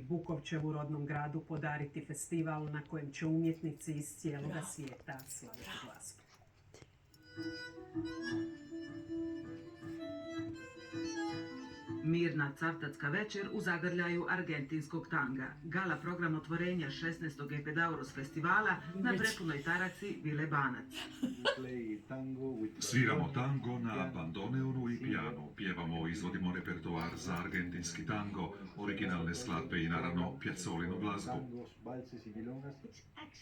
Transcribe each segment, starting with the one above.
Bukovčevu rodnom gradu podariti festival na kojem će umjetnici iz cijeloga svijeta slaviti glazbu. Mirna cavtatska večer u zagrljaju argentinskog tanga. Gala program otvorenja 16. Epidaurus festivala na prepunoj taraci Vile Banac. Sviramo tango na bandoneonu i pijanu, pjevamo i izvodimo repertoar za argentinski tango, originalne skladbe i naravno Piazzolinu glazbu.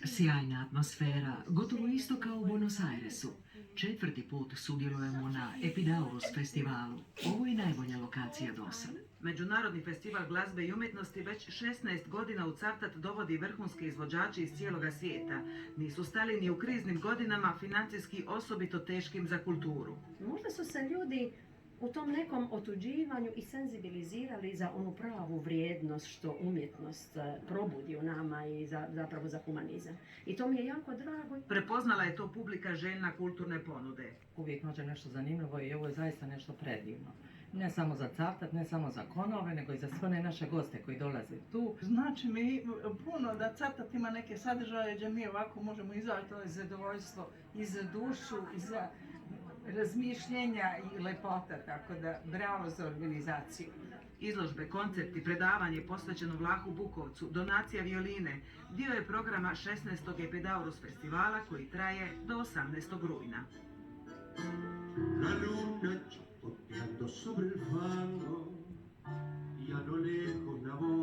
Sjajna atmosfera, gotovo isto kao u Buenos Airesu. 4. put sudjelujemo na Epidaurus festivalu. Ovo je najbolja lokacija do sad. Međunarodni festival glazbe i umjetnosti već 16 godina u Cavtat dovodi vrhunske izvođače iz cijeloga svijeta. Nisu stali ni u kriznim godinama, financijski osobito teškim za kulturu. Možda su se ljudi u tom nekom otuđivanju i senzibilizirali za onu pravu vrijednost što umjetnost probudi u nama i zapravo za humanizam. I to mi je jako drago. Prepoznala je to publika željna kulturne ponude. Uvijek nađe nešto zanimljivo i ovo je zaista nešto predivno. Ne samo za Cavtat, ne samo za Konavle, nego i za sve one naše goste koji dolaze tu. Znači mi puno da Cavtat ima neke sadržaje gdje mi ovako možemo izaći to je zadovoljstvo i za dušu i za razmišljenja i lepota, tako da bravo za organizaciju. Izložbe, koncerti, predavanje posvećeno Vlahu Bukovcu, donacija violine, dio je programa 16. Epidaurus festivala koji traje do 18. rujna. La luna chapoteando sobre el fango y a lo lejos la voz